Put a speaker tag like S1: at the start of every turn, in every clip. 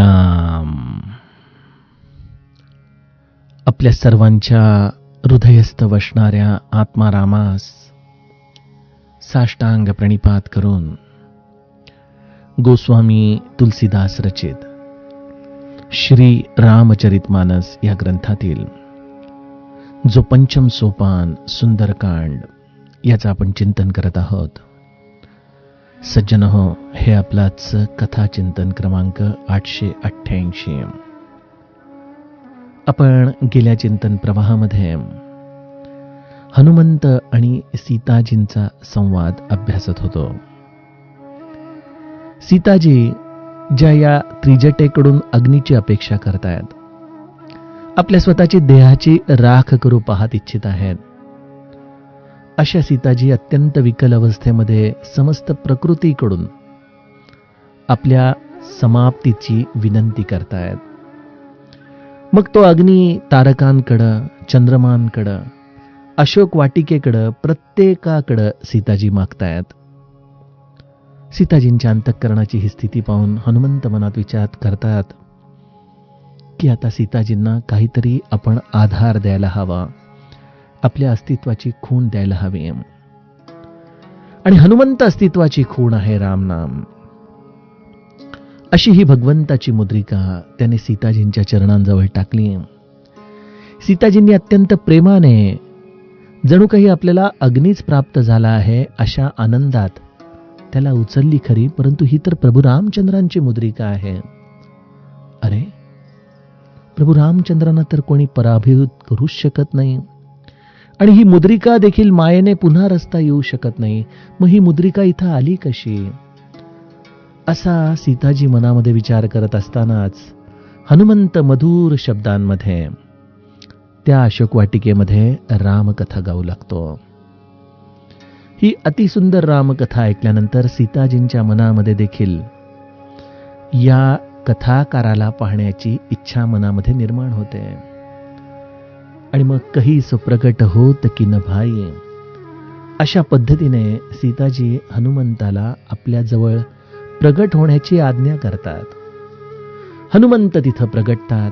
S1: साईराम. आपल्या सर्वांच्या हृदयस्थ वसणाऱ्या आत्मारामास साष्टांग प्रणिपात करून गोस्वामी तुलसीदास रचित श्री रामचरितमानस या ग्रंथातील जो पंचम सोपान सुंदरकांड याचं आपण चिंतन करत आहोत. सज्जन हो, हे आपलाच कथा चिंतन क्रमांक 888. आपण गेल्या चिंतन प्रवाहामध्ये हनुमंत आणि सीताजींचा संवाद अभ्यासत होतो. सीताजी ज्या या त्रिजटेकडून अग्नीची अपेक्षा करतायत, आपल्या स्वतःची देहाची राख करू पाहत इच्छित आहेत, अशा सीताजी अत्यंत विकल अवस्थेमध्ये समस्त प्रकृतीकडून आपल्या समाप्तीची विनंती करतायत. मग तो अग्नी तारकांकडं, चंद्रमांकडं, अशोक वाटिकेकडं, प्रत्येकाकडं सीताजी मागतायत. सीताजींच्या अंतःकरणाची ही स्थिती पाहून हनुमंत मनात विचार करतात की आता सीताजींना काहीतरी आपण आधार द्यायला हवा, आपल्या अस्तित्वाची खूण द्यायला हवी. आणि हनुमंत अस्तित्वाची खूण आहे रामनाम. अशी ही भगवंताची मुद्रिका त्याने सीताजींच्या चरणांजवळ टाकली. सीताजींनी अत्यंत प्रेमाने, जणू काही आपल्याला अग्नीच प्राप्त झाला आहे अशा आनंदात त्याला उचलली खरी, परंतु ही तर प्रभू रामचंद्रांची मुद्रिका आहे. अरे, प्रभू रामचंद्रांना तर कोणी पराभूत करूच शकत नाही, आणि ही मुद्रिका देखील मायेने पुन्हा रस्ता येऊ शकत नाही. मग ही मुद्रिका इथं आली कशी, असा सीताजी मनामध्ये विचार करत असतानाच हनुमंत मधुर शब्दांमध्ये त्या अशोक वाटिकेमध्ये रामकथा गाऊ लागतो. ही अतिसुंदर रामकथा ऐकल्यानंतर सीताजींच्या मनामध्ये देखील या कथाकाराला पाहण्याची इच्छा मनामध्ये निर्माण होते. आणि मग कही सुप्रकट होत की न भाई, अशा पद्धतीने सीताजी हनुमंताला आपल्या जवळ प्रगट होण्याची आज्ञा करतात. हनुमंत तिथं प्रगटतात.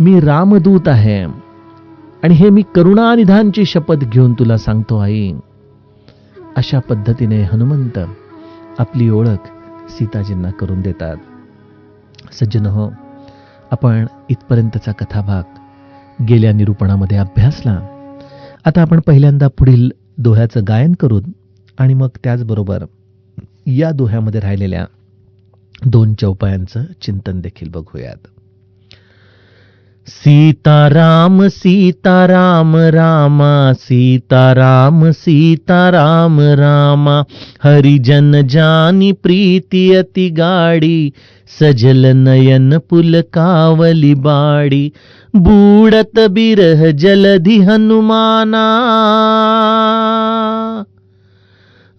S1: मी रामदूत आहे आणि हे मी करुणानिधानची शपथ घेऊन तुला सांगतो आई. अशा पद्धतीने हनुमंत आपली ओळख सीताजींना करून देतात. सज्जन हो, आपण इथपर्यंतचा कथाभाग गेल्या निरूपणामध्ये अभ्यासला. आता आपण पहिल्यांदा पुढील दोह्याचं गायन करू आणि मग त्याचबरोबर या दोह्यामध्ये राहिलेल्या 2 चौपायांचं चिंतन देखील बघूयात. सीताराम सीताराम रामा, सीताराम सीताराम रामा, हरिजन जानी प्रीति अति गाड़ी, सजल नयन पुलकावली बाड़ी, बूढ़त बिरह जलधि हनुमाना,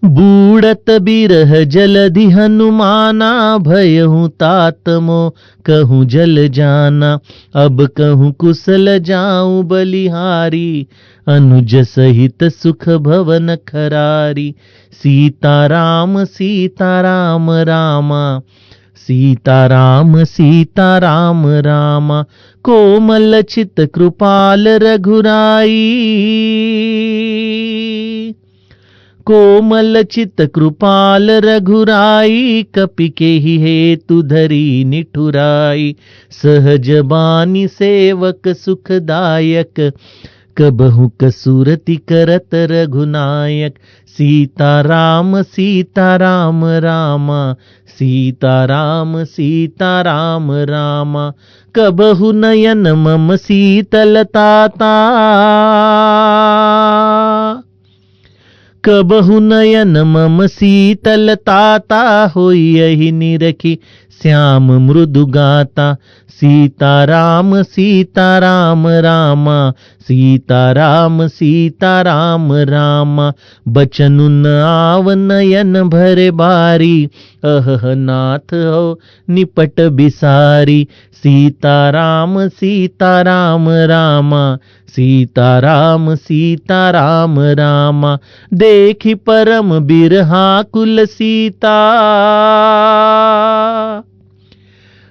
S1: बूढ़त बिरह जलधि हनुमाना, भयहूँ तात मो कहूँ जल जाना, अब कहूँ कुशल जाऊं बलिहारी, अनुज सहित सुख भवन खरारी, सीताराम सीताराम रामा, सीताराम सीताराम रामा, कोमल चित कृपाल रघुराई, कोमल चित कृपाल रघुराई, कपि केहि हेतु धरी निठुराई, सहज बानी सेवक सुखदायक, कबहु कसुरति करत रघुनायक, सीताराम सीताराम रामा, सीताराम सीताराम रामा, कबहु नयन मम शीतलताता, कबहु नयन मम शीतलताता, होई निरखी श्याम मृदु गाता, सीताराम सीताराम रामा, सीताराम सीताराम रामा, बचनु न आव नयन भरे बारी, अह नाथ हो निपट बिसारी, सीताराम सीताराम रामा, सीताराम सीताराम रामा, देखी परम बिरहा कुल सीता,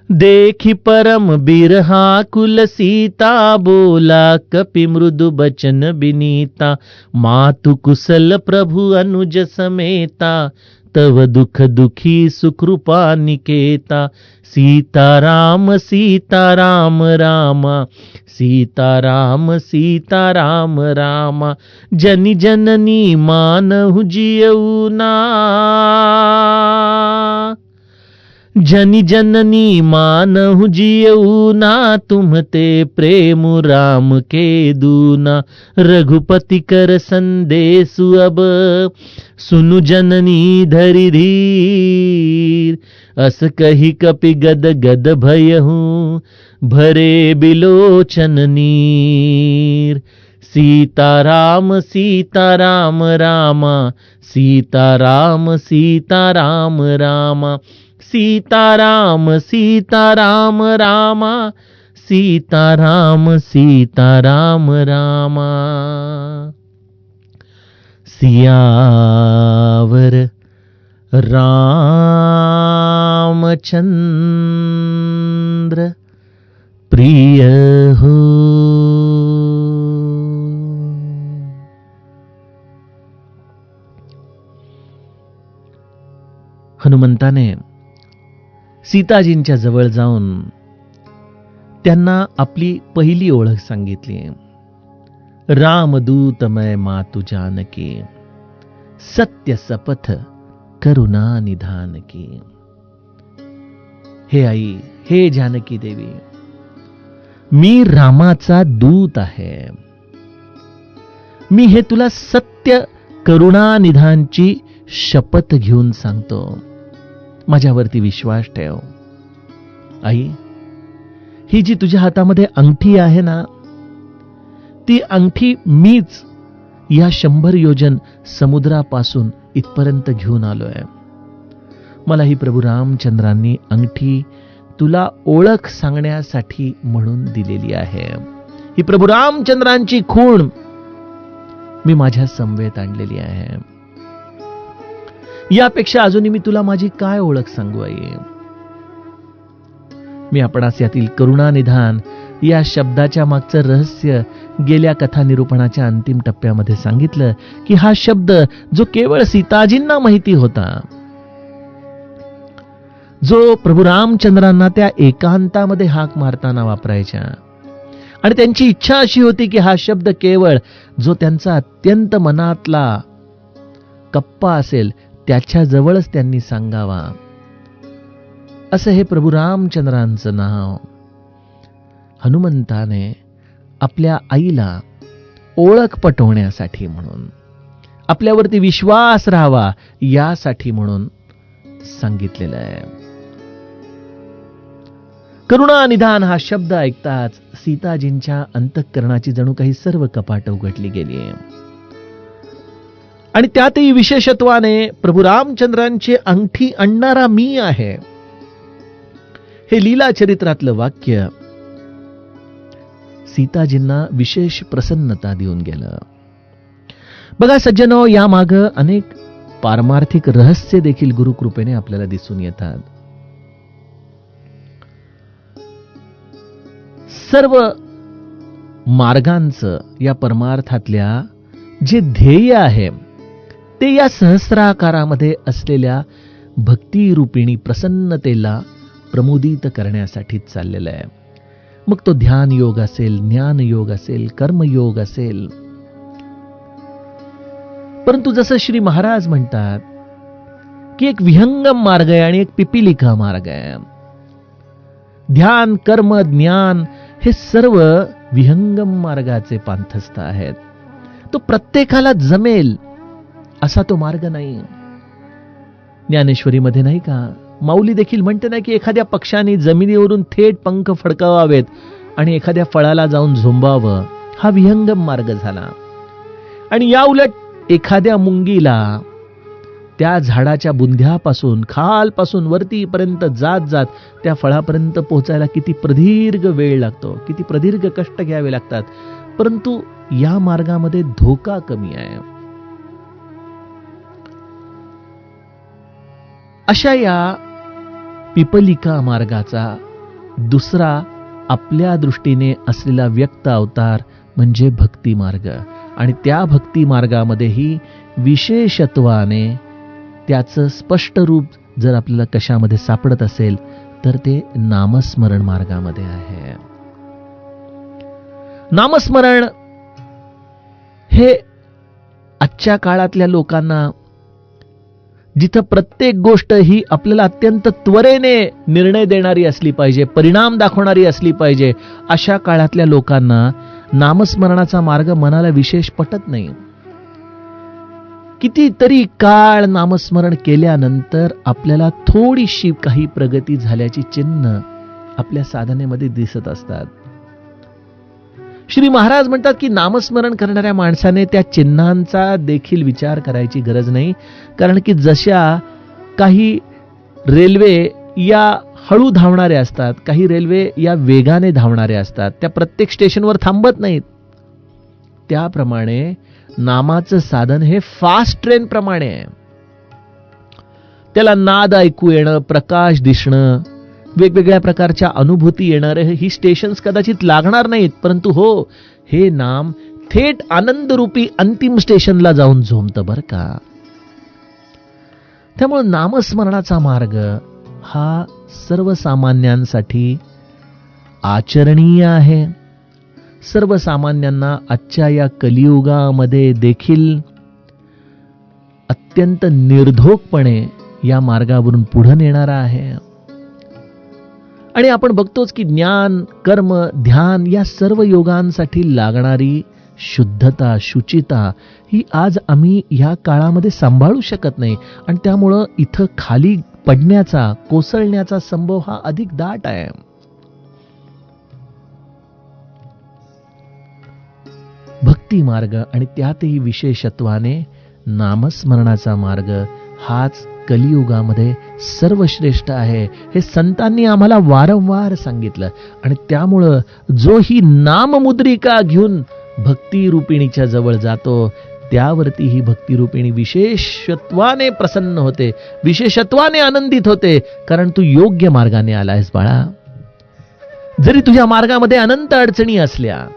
S1: देखी परम बिरहा कुल सीता, बोला कपि मृदु बचन बिनीता। मातु कुशल प्रभु अनुज समेता, तव दुख दुखी सुकृपा निकेता। सीताराम सीताराम रामा, सीताराम सीताराम रामा। जनि जननी मानहु जियऊ ना, जनि जननी मानहु जियऊ ना। तुम ते प्रेम राम के दूना। रघुपति कर संदेशु अब, सुनु जननी धरि धीर। अस कही कपि गद गद भयहु, भरे बिलोचन नीर। सीताराम सीताराम रामा, सीताराम सीताराम रामा। सीताराम सीताराम रामा, सीताराम सीताराम रामा। सियावर रामचंद्र प्रिय हो। हनुमंताने सीताजींच्या जवळ जाऊन त्यांना आपली पहिली ओळख सांगितली. रामदूत मैं मातु जानकी, सत्य सपथ करुणा निधान की. हे आई, हे जानकी देवी, मी रामाचा दूत आहे. मी हे तुला सत्य करुणा निधानची शपथ घेऊन सांगतो. माझ्यावरती विश्वास ठेव. आई, ही जी तुझ्या हातामध्ये अंगठी आहे ना, ती अंगठी मीच या 100 योजन समुद्रापासून इथपर्यंत घेऊन आलोय. मला ही प्रभू रामचंद्रांनी अंगठी तुला ओळख सांगण्यासाठी म्हणून दिलेली आहे. ही प्रभू रामचंद्रांची खूण मी माझ्या समवेत आणलेली आहे. यापेक्षा अजूनही मी तुला माझी काय ओळख सांगू आई? मी आपणास यातील करुणा निधान या शब्दाच्या मागचं रहस्य गेल्या कथा निरूपणाच्या अंतिम टप्प्यामध्ये सांगितलं की हा शब्द जो केवळ सीताजींना माहिती होता, जो प्रभू रामचंद्रांना त्या एकांतामध्ये हाक मारताना वापरायच्या, आणि त्यांची इच्छा अशी होती की हा शब्द केवळ जो त्यांचा अत्यंत मनातला कप्पा असेल त्याच्या जवळच त्यांनी सांगावा, असं हे प्रभू रामचंद्रांचं नाव हनुमंताने आपल्या आईला ओळख पटवण्यासाठी म्हणून, आपल्यावरती विश्वास राहावा यासाठी म्हणून सांगितलेलं आहे. करुणा निधान हा शब्द ऐकताच सीताजींच्या अंतःकरणाची जणू काही सर्व कपाट उघडली गेली. आणि त्यातही विशेषत्वाने प्रभू रामचंद्रांची अंगठी आणणारा मी आहे, हे लीला चरित्रातलं वाक्य सीताजींना विशेष प्रसन्नता देऊन गेलं. बघा सज्जनो, यामाग अनेक पारमार्थिक रहस्य देखील गुरुकृपेने आपल्याला दिसून येतात. सर्व मार्गांचं या परमार्थातल्या जे ध्येय आहे ते या सहस्राकारामध्ये असलेल्या भक्तिरूपिणी प्रसन्नतेला प्रमुदित करण्यासाठीच चाललेलं आहे. मग तो ध्यान योग असेल, ज्ञान योग असेल, कर्मयोग असेल. परंतु जसं श्री महाराज म्हणतात की एक विहंगम मार्ग आहे आणि एक पिपिलिका मार्ग आहे. ध्यान, कर्म, ज्ञान हे सर्व विहंगम मार्गाचे पांथस्थ आहेत. तो प्रत्येकाला जमेल असा तो मार्ग नाही. ज्ञानेश्वरीमध्ये नाही का माऊली देखील म्हणते ना की एखाद्या पक्षाने जमिनीवरून थेट पंख फडकावावेत आणि एखाद्या फळाला जाऊन झोंबावं, हा विहंगम मार्ग झाला. आणि या उलट एखाद्या मुंगीला त्या झाडाच्या बुंध्यापासून खालपासून वरतीपर्यंत जात जात त्या फळापर्यंत पोहोचायला किती प्रदीर्घ वेळ लागतो, किती प्रदीर्घ कष्ट घ्यावे लागतात. परंतु या मार्गामध्ये धोका कमी आहे. अशा या पिपलिका मार्गाचा दुसरा आपल्या दृष्टीने असलेला व्यक्त अवतार म्हणजे भक्ती मार्ग. आणि त्या भक्ती मार्गामध्येही विशेषत्वाने त्याचं स्पष्ट रूप जर आपल्याला कशामध्ये सापडत असेल तर ते नामस्मरण मार्गामध्ये आहे. नामस्मरण हे आजच्या काळातल्या लोकांना, जिथं प्रत्येक गोष्ट ही आपल्याला अत्यंत त्वरेने निर्णय देणारी असली पाहिजे, परिणाम दाखवणारी असली पाहिजे, अशा काळातल्या लोकांना नामस्मरणाचा मार्ग मनाला विशेष पटत नाही. कितीतरी काळ नामस्मरण केल्यानंतर आपल्याला थोडीशी काही प्रगती झाल्याची चिन्ह आपल्या साधनेमध्ये दिसत असतात. श्री महाराज म्हणतात की नामस्मरण करणाऱ्या माणसाने त्या चिन्हांचा देखील विचार करायची गरज नाही. कारण की जशा काही रेल्वे या हळू धावणाऱ्या असतात, काही रेल्वे या वेगाने धावणाऱ्या असतात, त्या प्रत्येक स्टेशनवर थांबत नाहीत, त्याप्रमाणे नामाचं साधन हे फास्ट ट्रेन प्रमाणे आहे. त्याला नाद ऐकू येणं, प्रकाश दिसणं, वेगवेगळ्या प्रकारच्या अनुभूती येणारे ही स्टेशन्स कदाचित लागणार नाहीत, परंतु हो, हे नाम थेट आनंदरूपी अंतिम स्टेशनला जाऊन झोंबतं बरं का. त्यामुळे नामस्मरणाचा मार्ग हा सर्वसामान्यांसाठी आचरणीय आहे. सर्वसामान्यांना आजच्या या कलियुगामध्ये देखील अत्यंत निर्धोकपणे या मार्गावरून पुढे नेणारा आहे. आणि आपण बघतोच की ज्ञान, कर्म, ध्यान या सर्व योगांसाठी लागणारी शुद्धता, शुचिता ही आज आम्ही या काळामध्ये सांभाळू शकत नाही. आणि त्यामुळं इथं खाली पडण्याचा, कोसळण्याचा संभव हा अधिक दाट आहे. भक्ती मार्ग आणि त्यातही विशेषत्वाने नामस्मरणाचा मार्ग हाच कलियुगामध्ये सर्वश्रेष्ठ आहे, हे संतांनी आम्हाला वारंवार सांगितलं. आणि त्यामुळं जो ही नाममुद्रिका घेऊन भक्ती रूपिणीच्या जवळ जातो, त्यावरती ही भक्ती रूपिणी विशेषत्वाने प्रसन्न होते, विशेषत्वाने आनंदित होते. कारण तू योग्य मार्गाने आलायस बाळा. जरी तुझ्या मार्गामध्ये अनंत अडचणी असल्या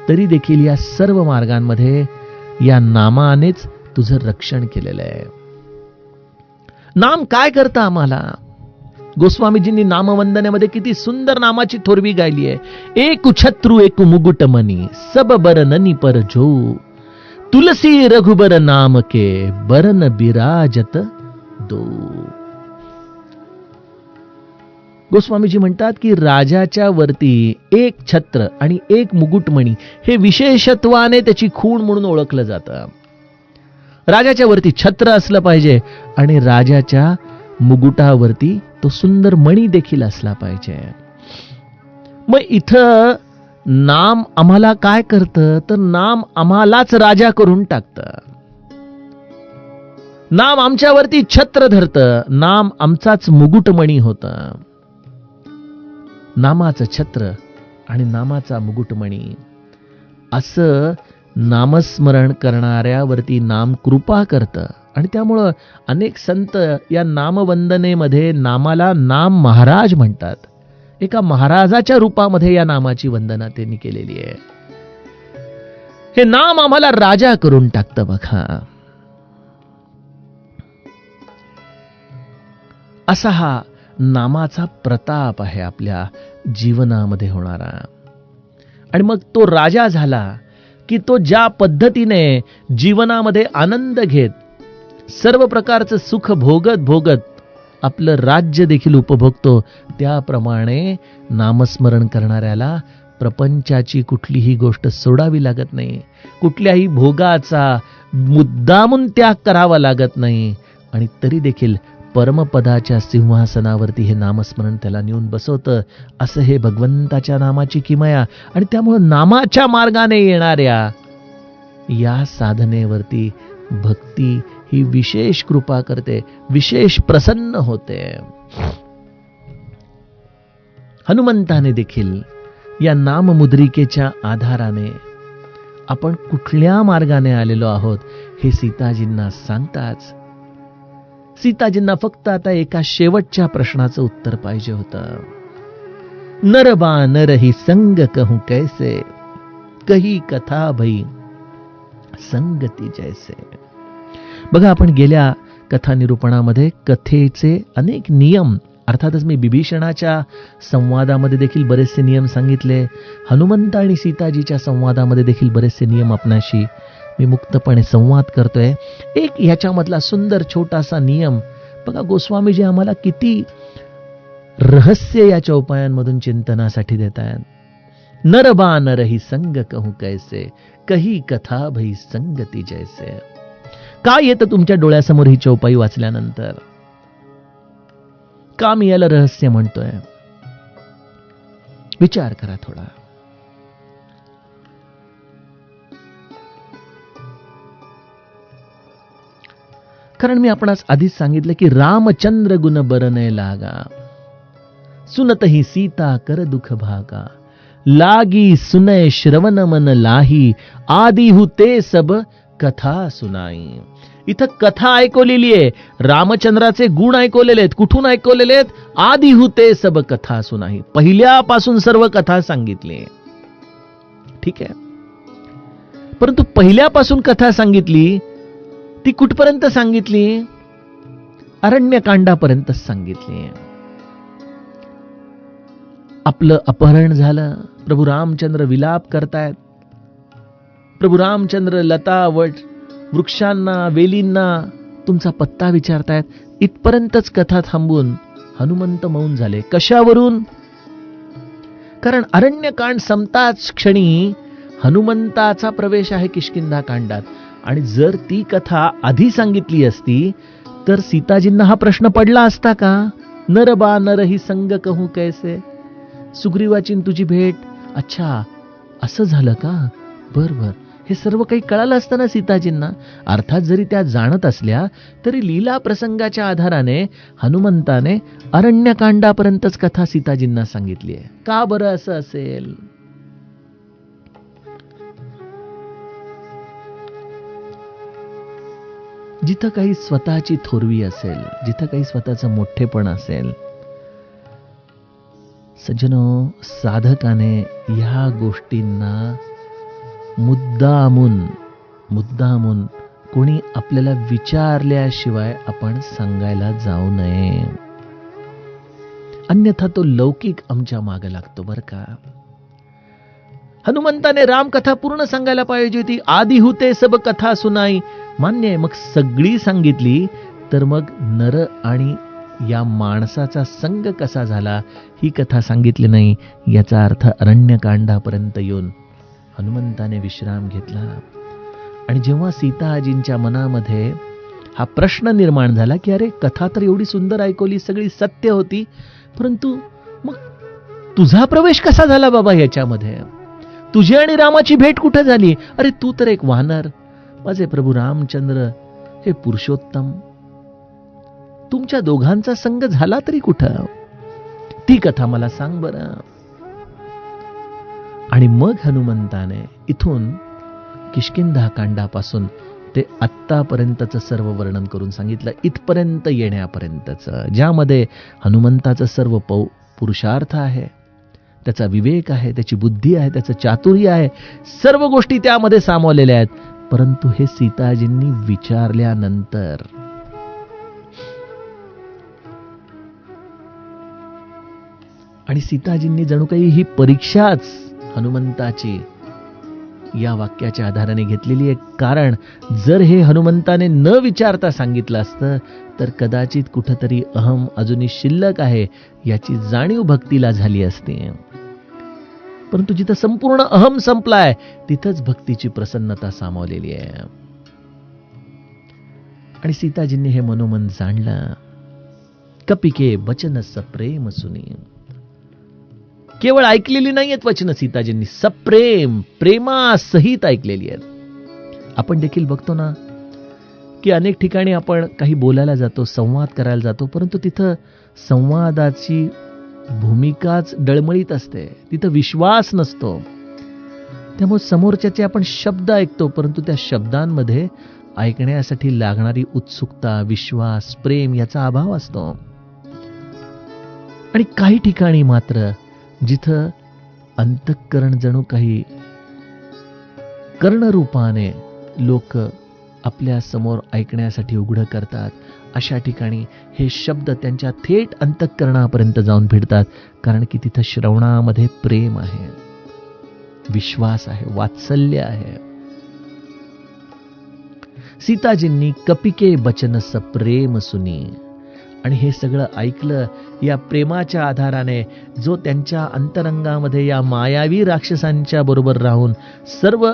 S1: तरी देखील या सर्व मार्गांमध्ये या नामानेच तुझं रक्षण केलेलं आहे. नाम काय करतं आम्हाला? गोस्वामीजींनी नामवंदनेमध्ये किती सुंदर नामाची थोरवी गायली आहे. एक छत्रु एक मुकुट मनी, सब बरननी पर जो, तुलसी रघुबर नाम के बरन बिराजत दो. गोस्वामीजी म्हणतात की राजाच्या वरती एक छत्र आणि एक मुकुटमणी हे विशेषत्वाने त्याची खूण म्हणून ओळखलं जातं. राजाच्या वरती छत्र असलं पाहिजे आणि राजाच्या मुकुटावरती तो सुंदर मणी देखील असला पाहिजे. मग इथं नाम आम्हाला काय करतं? तर नाम आम्हालाच राजा करून टाकतं. नाम आमच्यावरती छत्र धरतं, नाम आमचाच मुकुटमणी होतं. नामाचं छत्र आणि नामाचा मुकुटमणी असं नामस्मरण करणाऱ्यावरती नाम कृपा करतं. आणि त्यामुळं अनेक संत या नामवंदनेमध्ये नामाला नाम महाराज म्हणतात. एका महाराजाच्या रूपामध्ये या नामाची वंदना त्यांनी केलेली आहे. हे नाम आम्हाला राजा करून टाकतं बघा. असा हा नामाचा प्रताप आहे आपल्या जीवनामध्ये होणारा. आणि मग तो राजा झाला की तो ज्या पद्धतीने जीवनामध्ये आनंद घेत, सर्व प्रकारचं सुख भोगत भोगत आपलं राज्य देखील उपभोगतो, त्याप्रमाणे नामस्मरण करणाऱ्याला प्रपंचाची कुठलीही गोष्ट सोडावी लागत नाही, कुठल्याही भोगाचा मुद्दामून त्याग करावा लागत नाही. आणि तरी देखील परमपदाच्या सिंहासनावरती हे नामस्मरण त्याला नेऊन बसवतं. असं हे भगवंताच्या नामाची किमया. आणि त्यामुळे नामाच्या मार्गाने येणाऱ्या या साधनेवरती भक्ती ही विशेष कृपा करते, विशेष प्रसन्न होते. हनुमंताने देखील या नाममुद्रिकेच्या आधाराने आपण कुठल्या मार्गाने आलेलो आहोत हे सीताजींना सांगताच. सीताजींना फक्त आता एका शेवटच्या प्रश्नाचं उत्तर पाहिजे होतं. नर बानर ही संग कहूं कैसे, कही कथा भई संगती जैसे. बघा, आपण गेल्या कथा निरूपणामध्ये कथेचे अनेक नियम, अर्थातच मी बिभीषणाच्या संवादामध्ये देखील बरेचसे नियम सांगितले, हनुमंत आणि सीताजीच्या संवादामध्ये देखील बरेचसे नियम आपणाशी मी मुक्तपणे संवाद करतोय. एक ह्याच्यामधला सुंदर छोटासा नियम बघा, गोस्वामीजी आम्हाला किती रहस्य या चौपायांमधून चिंतनासाठी देत आहेत. नर बानर ही संग कहूं कैसे, कही कथा भई संगती जैसे. काय येतं तुमच्या डोळ्यासमोर ही चौपाई वाचल्यानंतर? का मी याला रहस्य म्हणतोय? विचार करा थोडा. कारण मी आपणास आधीच सांगितलं की रामचंद्र गुण बरने लागा, सुनत ही सीता कर दुख भागा, लागी सुनय श्रवण मन लाही, आदि हु ते सब कथा सुनाई. इथं कथा ऐकवलेली आहे, रामचंद्राचे गुण ऐकवलेले आहेत. कुठून ऐकवलेले आहेत? आदि हु ते सब कथा सुनाई, पहिल्यापासून सर्व कथा सांगितली. ठीक आहे, परंतु पहिल्यापासून कथा सांगितली ती कुठपर्यंत सांगितली? अरण्यकांडापर्यंत सांगितली. आपलं अपहरण झालं, प्रभू रामचंद्र विलाप करतायत, प्रभू रामचंद्र लता वृक्षांना वेलींना तुमचा पत्ता विचारतायत. इथपर्यंतच कथा थांबून हनुमंत मौन झाले. कशावरून? कारण अरण्यकांड संपताच क्षणी हनुमंताचा प्रवेश आहे किष्किंधा कांडात. आणि जर ती कथा आधी सांगितली असती तर सीताजींना हा प्रश्न पडला असता का? नर बा नर ही संग कहूं कैसे, सुग्रीवाची तुझी भेट, अच्छा असं झालं का, बर बर, हे सर्व काही कळालं असतं ना सीताजींना. अर्थात जरी त्या जाणत असल्या तरी लीला प्रसंगाच्या आधाराने हनुमंताने अरण्यकांडापर्यंतच कथा सीताजींना सांगितली आहे. का बरं असं असेल? जिथं काही स्वतःची थोरवी असेल, जिथं काही स्वतःचं मोठेपण असेल, सज्जनो, साधकाने ह्या गोष्टींना मुद्दामून कोणी आपल्याला विचारल्याशिवाय आपण सांगायला जाऊ नये. अन्यथा तो लौकिक आमच्या मागे लागतो बरं का. हनुमंताने रामकथा पूर्ण सांगायला पाहिजे होती. आदि हुते सब कथा सुनाई, मान्य आहे. मग सगळी सांगितली तर मग नर आणि या माणसाचा संग कसा झाला ही कथा सांगितली नाही. याचा अर्थ अरण्यकांडापर्यंत येऊन हनुमंताने विश्राम घेतला. आणि जेव्हा सीताजींच्या मनामध्ये हा प्रश्न निर्माण झाला की अरे, कथा तर एवढी सुंदर ऐकवली, सगळी सत्य होती, परंतु मग तुझा प्रवेश कसा झाला बाबा याच्यामध्ये? तुझी आणि रामाची भेट कुठे झाली? अरे, तू तर एक वानर, माझे प्रभू रामचंद्र हे पुरुषोत्तम, तुमच्या दोघांचा संग झाला तरी कुठं? ती कथा मला सांग बरं. आणि मग हनुमंताने इथून किष्किंधा कांडापासून ते आत्तापर्यंतचं सर्व वर्णन करून सांगितलं, इथपर्यंत येण्यापर्यंतचं, ज्यामध्ये हनुमंताचं सर्व पुरुषार्थ आहे, त्याचा विवेक आहे, त्याची बुद्धी आहे, त्याचं चातुर्य आहे, सर्व गोष्टी त्यामध्ये सामावलेल्या आहेत. परंतु हे सीताजींनी विचारल्यानंतर आणि सीताजींनी जणू काही ही परीक्षाच हनुमंताची या वाक्याच्या आधाराने घेतलेली आहे. कारण जर हे हनुमंताने न विचारता सांगितलं असतं तर कदाचित कुठंतरी अहम अजूनही शिल्लक आहे याची जाणीव भक्तीला झाली असती. परंतु जिथं संपूर्ण अहम संपलाय तिथंच भक्तीची प्रसन्नता सामावलेली आहे. आणि सीताजींनी हे मनोमन जाणलं. कपिके वचन सप्रेम सुनी, केवळ ऐकलेली नाहीयेत वचन सीताजींनी, सप्रेम, प्रेमासहित ऐकलेली आहेत. आपण देखील बघतो ना की अनेक ठिकाणी आपण काही बोलायला जातो, संवाद करायला जातो, परंतु तिथं संवादाची भूमिकाच डळमळीत असते, तिथं विश्वास नसतो. त्यामुळे समोरच्याचे आपण शब्द ऐकतो, परंतु त्या शब्दांमध्ये ऐकण्यासाठी लागणारी उत्सुकता, विश्वास, प्रेम याचा अभाव असतो. आणि काही ठिकाणी मात्र जिथं अंतःकरण जणू काही कर्णरूपाने लोक आपल्या समोर ऐकण्यासाठी उघडं करतात, अशा ठिकाणी हे शब्द त्यांच्या थेट अंतःकरणापर्यंत जाऊन भिडतात. कारण की तिथं श्रवणामध्ये प्रेम आहे, विश्वास आहे, वात्सल्य आहे. सीताजींनी कपिके बचन सप्रेम सुनी, आणि हे सगळं ऐकलं या प्रेमाच्या आधाराने, जो त्यांच्या अंतरंगामध्ये या मायावी राक्षसांच्या बरोबर राहून सर्व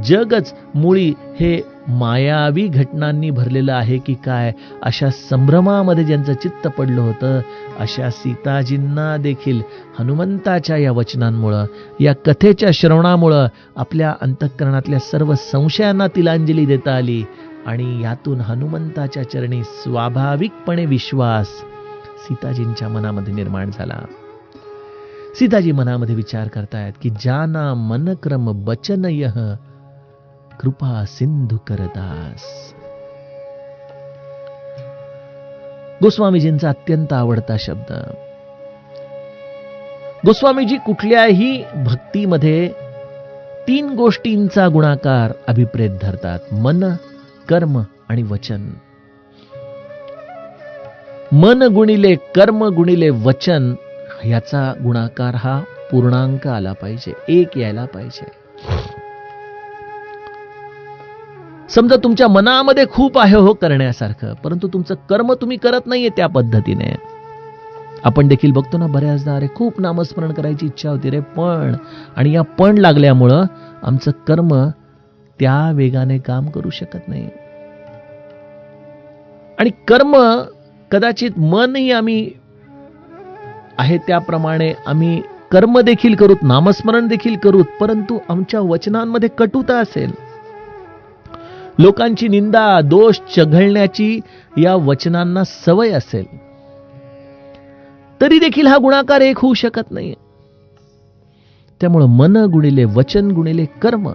S1: जगच मुळी हे मायावी घटनांनी भरलेलं आहे की काय, अशा संभ्रमामध्ये ज्यांचं चित्त पडलं होतं, अशा सीताजींना देखील हनुमंताच्या या वचनांमुळं, या कथेच्या श्रवणामुळं आपल्या अंतःकरणातल्या सर्व संशयांना तिलांजली देता आली. आणि यातून हनुमंताच्या चरणी स्वाभाविकपणे विश्वास सीताजींच्या मनामध्ये निर्माण झाला. सीताजी मनामध्ये विचार करतायत की जाना मन क्रम बचन यह कृपा सिंधु करदास. गोस्वामीजींचा अत्यंत आवडता शब्द. गोस्वामीजी कुठल्याही भक्तीमध्ये 3 गोष्टींचा गुणाकार अभिप्रेत धरतात: मन, कर्म आणि वचन. मन गुणिले कर्म गुणिले वचन याचा गुणाकार हा पूर्णांक आला पाहिजे, 1 यायला पाहिजे. समजा तुमच्या मनामध्ये खूप आहे हो करण्यासारखं, परंतु तुमचं कर्म तुम्ही करत नाहीये त्या पद्धतीने. आपण देखील बघतो ना बऱ्याचदा, अरे खूप नामस्मरण करायची इच्छा होती रे, पण, आणि या पण लागल्यामुळं आमचं कर्म त्या वेगाने काम करू शकत नाही. आणि कर्म कदाचित मनही आम्ही आहे त्याप्रमाणे आम्ही कर्म देखील करूत, नामस्मरण देखील करूत, परंतु आमच्या वचनांमध्ये कटुता असेल, लोकांची निंदा दोष चघळण्याची या वचनांना सवय असेल, तरी देखील हा गुणाकार 1 होऊ शकत नाही. त्यामुळे मन गुणिले वचन गुणिले कर्म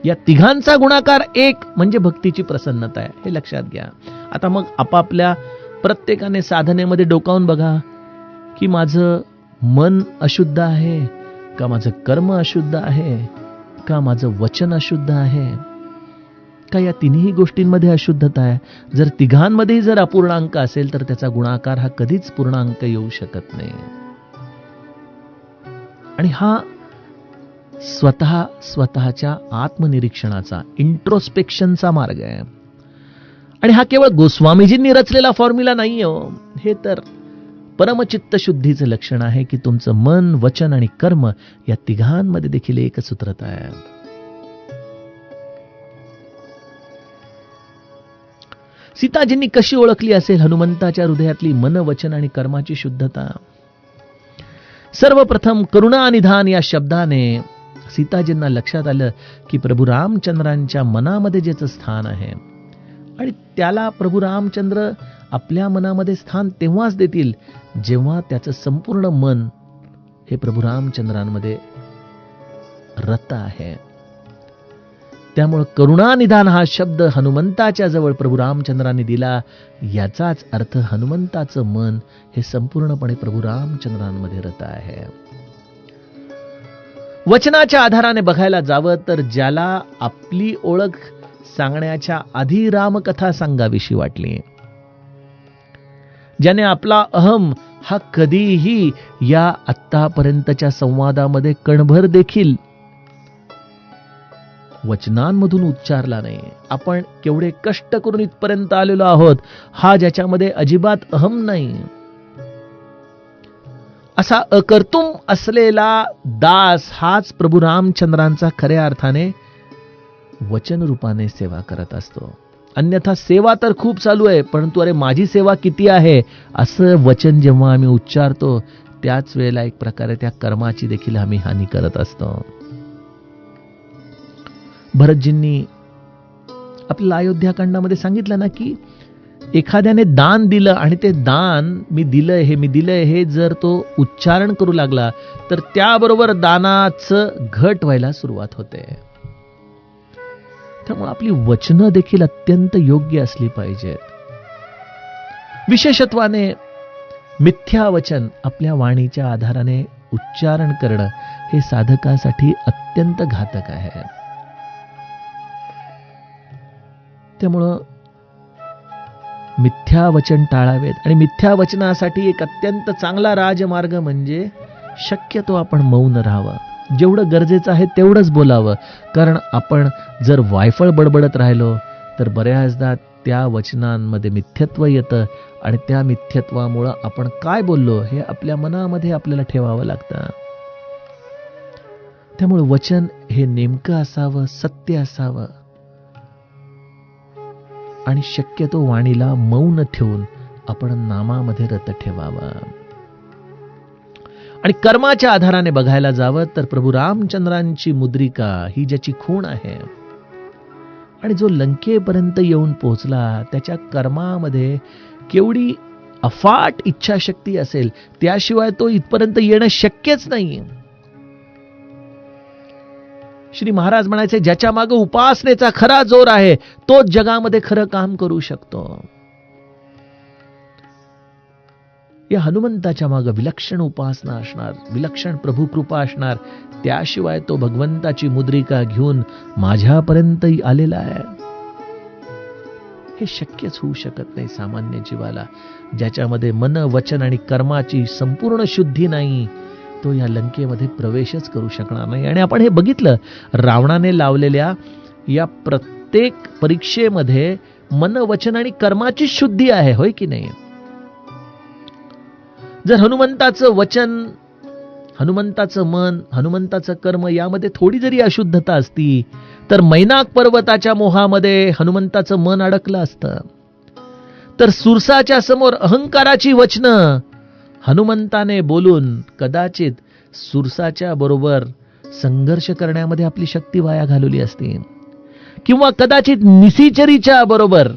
S1: या तिघांचा गुणाकार 1 म्हणजे भक्तीची प्रसन्नता आहे, हे लक्षात घ्या. आता मग आपापल्या प्रत्येकाने साधनेमध्ये डोकावून बघा की माझं मन अशुद्ध आहे का, माझं कर्म अशुद्ध आहे का, माझं वचन अशुद्ध आहे का, या तिन्ही गोष्टींमध्ये अशुद्धता आहे. जर तिघांमध्ये जर अपूर्णांक असेल तर त्याचा गुणाकार हा कधीच पूर्णांक येऊ शकत नाही. आणि हा स्वतःच्या आत्मनिरीक्षणाचा, इंट्रोस्पेक्शनचा मार्ग आहे. आणि हा केवळ गोस्वामीजींनी रचलेला फॉर्म्युला नाहीये हो, हे तर परमचित्त शुद्धीचं लक्षण आहे की तुमचं मन, वचन आणि कर्म या तिघांमध्ये देखील एकसूत्रता आहे. सीताजींनी कशी ओळखली असेल हनुमंताच्या हृदयातली मन, वचन आणि कर्माची शुद्धता? सर्वप्रथम करुणानिधान या शब्दाने सीताजींना लक्षात आलं की प्रभू रामचंद्रांच्या मनामध्ये ज्याचं स्थान आहे, आणि त्याला प्रभू रामचंद्र आपल्या मनामध्ये स्थान तेव्हाच देतील जेव्हा त्याचं संपूर्ण मन हे प्रभू रामचंद्रांमध्ये रत आहे. त्यामुळे करुणानिधान हा शब्द हनुमंताच्या जवळ प्रभू रामचंद्रांनी दिला, याचाच अर्थ हनुमंताचं मन हे संपूर्णपणे प्रभू रामचंद्रांमध्ये रत आहे. वचनाच्या आधाराने बघायला जावं तर ज्याला आपली ओळख सांगण्याच्या आधी रामकथा सांगावीशी वाटली, ज्याने आपला अहम हा कधीही या आत्तापर्यंतच्या संवादामध्ये कणभर देखील वचनांमधून उच्चारला नाही, आपण केवढे कष्ट करून इथपर्यंत आलेलो आहोत, हा ज्याच्यामध्ये अजिबात अहम नाही, असा अकर्तुम असलेला दास हाच प्रभू रामचंद्रांचा खऱ्या अर्थाने वचन रूपाने सेवा करत असतो. अन्यथा सेवा तर खूप चालू आहे, परंतु अरे माझी सेवा किती आहे असं वचन जेव्हा आम्ही उच्चारतो त्याच वेळेला एक प्रकारे त्या कर्माची देखील आम्ही हानी करत असतो. भरतजींनी आपल्या अयोध्याकांडामध्ये सांगितलं ना की एखाद्याने दान दिलं आणि ते दान मी दिलंय हे जर तो उच्चारण करू लागला तर त्याबरोबर दानाचं घट व्हायला सुरुवात होते. त्यामुळे आपली वचनं देखील अत्यंत योग्य असली पाहिजेत. विशेषत्वाने मिथ्या वचन आपल्या वाणीच्या आधाराने उच्चारण करणं हे साधकासाठी अत्यंत घातक आहे. त्यामुळं मिथ्या वचन टाळावेत. आणि मिथ्या वचनासाठी एक अत्यंत चांगला राजमार्ग म्हणजे शक्यतो आपण मौन राहावं. जेवढं गरजेचं आहे तेवढंच बोलावं. कारण आपण जर वायफळ बडबडत राहिलो तर बऱ्याचदा त्या वचनांमध्ये मिथ्यत्व येतं आणि त्या मिथ्यत्वामुळं आपण काय बोललो हे आपल्या मनामध्ये आपल्याला ठेवावं लागतं. त्यामुळे वचन हे नेमकं असावं, सत्य असावं आणि शक्यतो वाणीला मौन ठेवून आपण नामामध्ये रत ठेवावं. आणि कर्माच्या आधाराने बघायला जावं तर प्रभू रामचंद्रांची मुद्रिका ही ज्याची खूण आहे आणि जो लंकेपर्यंत येऊन पोहोचला, त्याच्या कर्मामध्ये केवढी अफाट इच्छाशक्ती असेल, त्याशिवाय तो इथपर्यंत येणं शक्यच नाही. श्री महाराज म्हणायचे, ज्याच्या मागे उपासनेचा खरा जोर आहे तोच जगामध्ये खरं काम करू शकतो. या हनुमंताच्या मागे विलक्षण उपासना असणार, विलक्षण प्रभू कृपा असणार, त्याशिवाय तो भगवंताची मुद्रिका घेऊन माझ्यापर्यंत आलेला आहे हे शक्यच होऊ शकत नाही सामान्य जीवाला. ज्याच्यामध्ये मन, वचन आणि कर्माची संपूर्ण शुद्धी नाही, तो या लंकेमध्ये प्रवेशच करू शकणार नाही. आणि आपण हे बघितलं, रावणाने लावलेल्या या प्रत्येक परीक्षेमध्ये मन, वचन आणि कर्माची शुद्धी आहे, होय की नाही? जर हनुमंताचं वचन, हनुमंताचं मन, हनुमंताचं कर्म यामध्ये थोडी जरी अशुद्धता असती तर मैनाक पर्वताच्या मोहामध्ये हनुमंताचं मन अडकलं असतं. तर सुरसाच्या समोर अहंकाराची वचनं हनुमंताने बोलून कदाचित सुरसाच्या बरोबर संघर्ष करण्यामध्ये आपली शक्ती वाया घालवली असती, किंवा कदाचित निशिचरीच्या बरोबर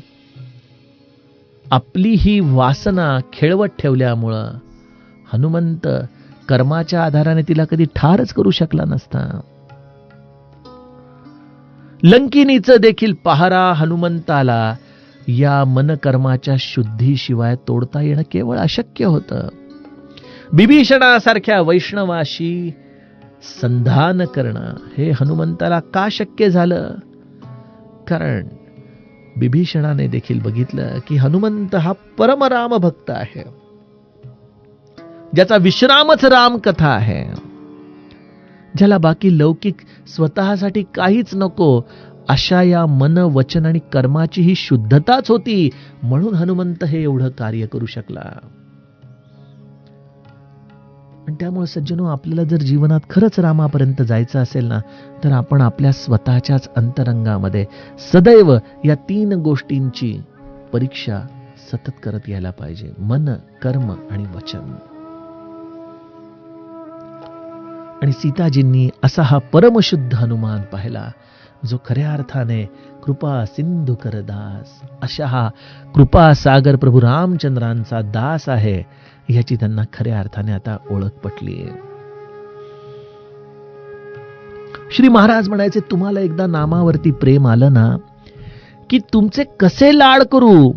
S1: आपली ही वासना खेळवत ठेवल्यामुळं हनुमंत कर्माच्या आधाराने तिला कधी ठारच करू शकला नसता. लंकिनीचं देखील पहारा हनुमंताला या मनकर्माच्या शुद्धीशिवाय तोडता येणं केवळ अशक्य होतं. बिभीषणासारख्या वैष्णवाशी संधान करणं हे हनुमंताला का शक्य झालं? कारण बिभीषणाने देखील बघितलं की हनुमंत हा परमराम भक्त आहे, ज्याचा विश्रामच रामकथा आहे, ज्याला बाकी लौकिक स्वतःसाठी काहीच नको, अशा या मन, वचन आणि कर्माची ही शुद्धताच होती. म्हणून हनुमंत हे एवढं कार्य करू शकला. आणि त्यामुळे सज्जनो, आपल्याला जर जीवनात खरंच रामापर्यंत जायचं असेल ना, तर आपण आपल्या स्वतःच्याच अंतरंगामध्ये सदैव या 3 गोष्टींची परीक्षा सतत करत यायला पाहिजे: मन, कर्म आणि वचन. आणि सीताजींनी असा हा परमशुद्ध हनुमान पाहिला, जो खऱ्या अर्थाने कृपा सिंधू कर दास, अशा हा कृपा सागर प्रभू रामचंद्रांचा दास आहे, याची त्यांना खऱ्या अर्थाने आता ओळख पटली. श्री महाराज म्हणायचे, तुम्हाला एकदा नामावरती प्रेम आलं ना की तुमचे कसे लाड करू,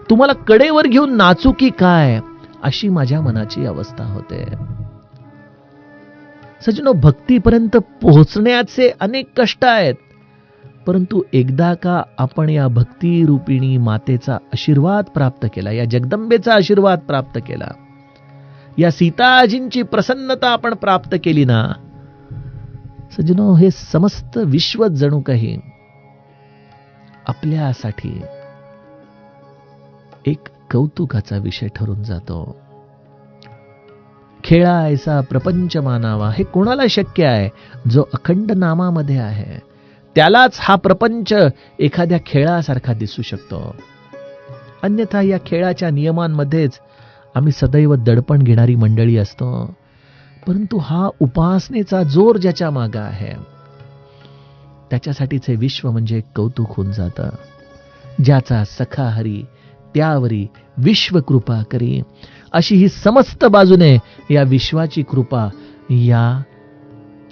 S1: तुम्हाला कडेवर घेऊन नाचू की काय, अशी माझ्या मनाची अवस्था होते. सज्जनो, भक्तीपर्यंत पोहोचण्याचे अनेक कष्ट आहेत, परंतु एकदा का आपण या भक्ती रूपिणी मातेचा आशीर्वाद प्राप्त केला, या जगदंबेचा आशीर्वाद प्राप्त केला, या सीताजींची प्रसन्नता आपण प्राप्त केली ना, सज्जनो, हे समस्त विश्व जणू काही आपल्यासाठी एक कौतुकाचा विषय ठरून जातो. खेळा ऐसा प्रपंच मानावा, हे कोणाला शक्य आहे? जो अखंड नामामध्ये आहे, त्यालाच हा प्रपंच एखाद्या खेळासारखा दिसू शकतो. अन्यथा या खेळाच्या नियमांमध्येच आम्ही सदैव दडपण घेणारी मंडळी असतो. परंतु हा उपासनेचा जोर ज्याच्या मागे आहे, त्याच्यासाठीच हे विश्व म्हणजे कौतुक होऊन जातं. ज्याचा सखा हरी त्यावरी विश्व कृपा करी, अशी ही समस्त बाजूने या विश्वाची कृपा या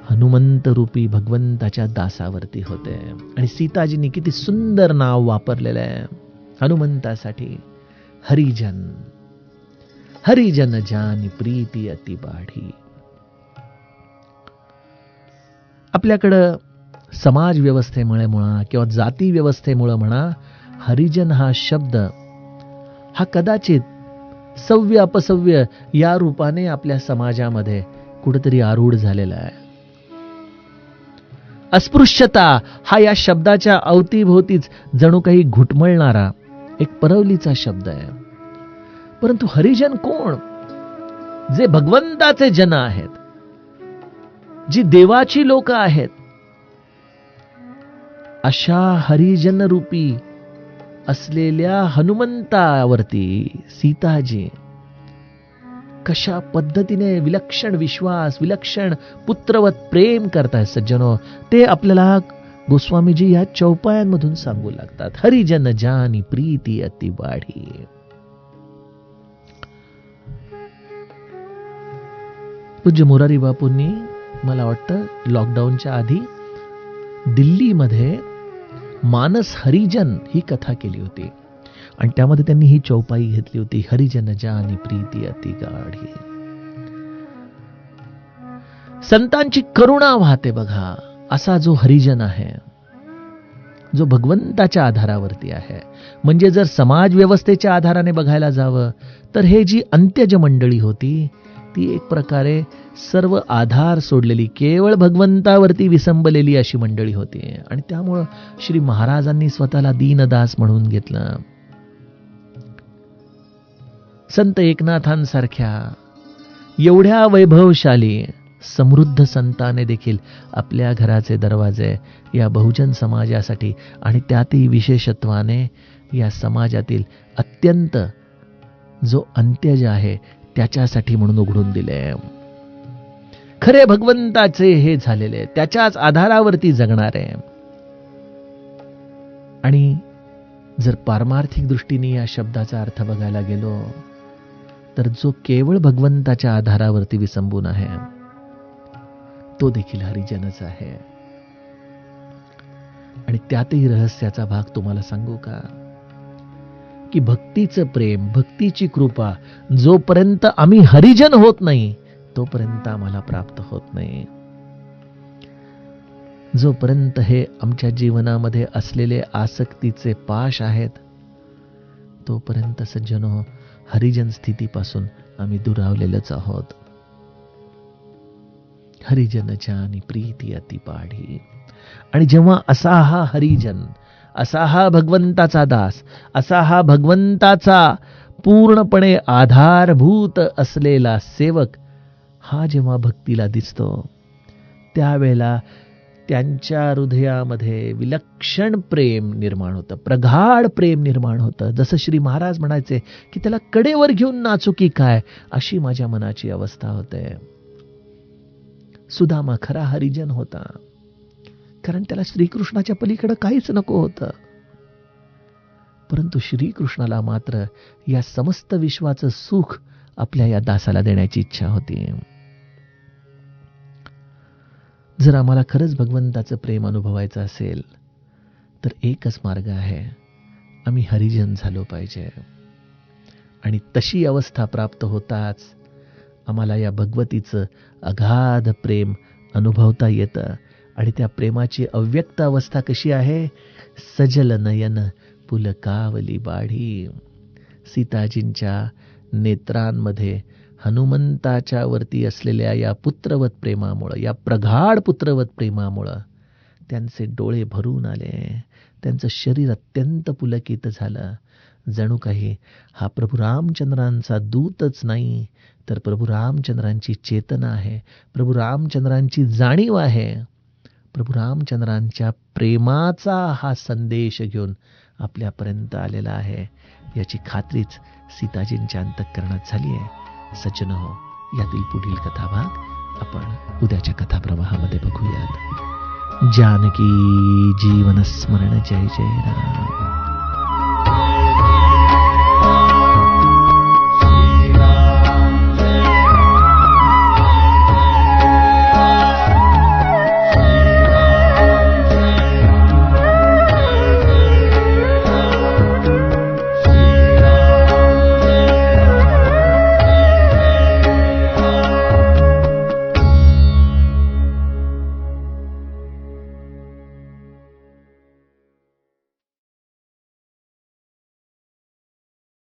S1: हनुमंत रूपी भगवंताच्या दासावरती होते. आणि सीताजींनी किती सुंदर नाव वापरलेलं आहे हनुमंतासाठी: हरिजन, हरिजन जानी प्रीती अति बाढी. आपल्याकडं समाज व्यवस्थेमुळे म्हणा किंवा जाती व्यवस्थेमुळे म्हणा, हरिजन हा शब्द हा कदाचित सव्य अपसव्य या रूपाने आपल्या समाजामध्ये कुठेतरी आरूढ झालेला आहे. अस्पृश्यता हा या शब्दाच्या अवतीभोवतीच जणू काही घुटमळणारा एक परवलीचा शब्द आहे. परंतु हरिजन कोण? जे भगवंताचे जन आहेत, जी देवाची लोक आहेत, अशा हरिजन रूपी असलेल्या हनुमंतावरती सीताजी कशा पद्धतीने विलक्षण विश्वास, विलक्षण पुत्रवत प्रेम करतायत सज्जनो, ते आपल्याला गोस्वामीजी या चौपायांमधून सांगू लागतात. हरिजन जानी प्रीती अति वाढी. पूज्य मोरारी बापूंनी मला वाटतं लॉकडाऊनच्या आधी दिल्लीमध्ये मानस हरिजन ही कथा केली होती आणि त्यामध्ये त्यांनी ही चौपाई घेतली होती, हरिजन जानी प्रीती अति गाढी. संतांची करुणा वाहते बघा, असा जो हरिजन आहे, जो भगवंताच्या आधारावरती आहे. म्हणजे जर समाज व्यवस्थेच्या आधाराने बघायला जावं तर हे जी अंत्यज मंडळी होती ती एक प्रकारे सर्व आधार सोडलेली, केवळ भगवंतावरती विसंबलेली अशी मंडळी होती. आणि त्यामुळं श्री महाराजांनी स्वतःला दीनदास म्हणून घेतलं. संत एकनाथांसारख्या एवढ्या वैभवशाली समृद्ध संताने देखील आपल्या घराचे दरवाजे या बहुजन समाजासाठी आणि त्यातही विशेषत्वाने या समाजातील अत्यंत जो अंत्यज आहे त्याच्यासाठी म्हणून उघडून दिले. खरे भगवंताचे हे झालेले, त्याच्याच आधारावरती जगणारे. आणि जर पारमार्थिक दृष्टीने या शब्दाचा अर्थ बघायला गेलो तर जो केवळ भगवंताच्या आधारावरती विसंबून आहे तो देखील हरिजनच आहे. आणि त्यातही रहस्याचा भाग तुम्हाला सांगू का, की भक्तीचं प्रेम, भक्तीची कृपा जोपर्यंत आम्ही हरिजन होत नाही तोपर्यंत आम्हाला प्राप्त होत नाही. जोपर्यंत हे आमच्या जीवनामध्ये असलेले आसक्तीचे पाश आहेत तोपर्यंत सज्जनो हरिजन स्थितीपासून आम्ही दुरावलेलेच आहोत. हरिजन जानी प्रीती अति पाढी. आणि जेव्हा असा हा हरिजन, असा हा भगवंताचा दास, असा हा भगवंताचा पूर्णपणे आधारभूत असलेला सेवक हा जेव्हा भक्तीला दिसतो त्यावेळेला त्यांच्या हृदयामध्ये विलक्षण प्रेम निर्माण होतं, प्रगाढ प्रेम निर्माण होतं. जसं श्री महाराज म्हणायचे की त्याला कडेवर घेऊन नाचू की काय, अशी माझ्या मनाची अवस्था होते. सुदामा खरा हरिजन होता, कारण त्याला श्रीकृष्णाच्या पलीकडे काहीच नको होतं. परंतु श्रीकृष्णाला मात्र या समस्त विश्वाचं सुख आपल्या या दासाला देण्याची इच्छा होती. जर आम्हाला खरंच भगवंताचं प्रेम अनुभवायचं असेल तर एकच मार्ग आहे, आम्ही हरिजन झालो पाहिजे. आणि तशी अवस्था प्राप्त होताच आम्हाला या भगवतीचं अगाध प्रेम अनुभवता येतं. आणि त्या प्रेमाची अव्यक्त अवस्था कशी आहे, सजल नयन पुलकावली बाढी. सीताजींच्या नेत्रांमध्ये हनुमंताच्या वरती असलेल्या या पुत्रवत प्रेमामुळं, या प्रगाढ पुत्रवत प्रेमामुळं त्यांचे डोळे भरून आले, त्यांचं शरीर अत्यंत पुलकित झालं. जणू काही हा प्रभू रामचंद्रांचा दूतच नाही तर प्रभू रामचंद्रांची चेतना आहे, प्रभू रामचंद्रांची जाणीव आहे, प्रभू रामचंद्रांच्या प्रेमाचा हा संदेश घेऊन आपल्यापर्यंत आलेला आहे याची खात्रीच सीताजींच्या अंतःकरणात झाली आहे. सज्जनो, यातील पुढील कथाभाग आपण उद्याच्या कथाप्रवाहामध्ये बघूयात. जानकी जीवन स्मरण. जय जय राम.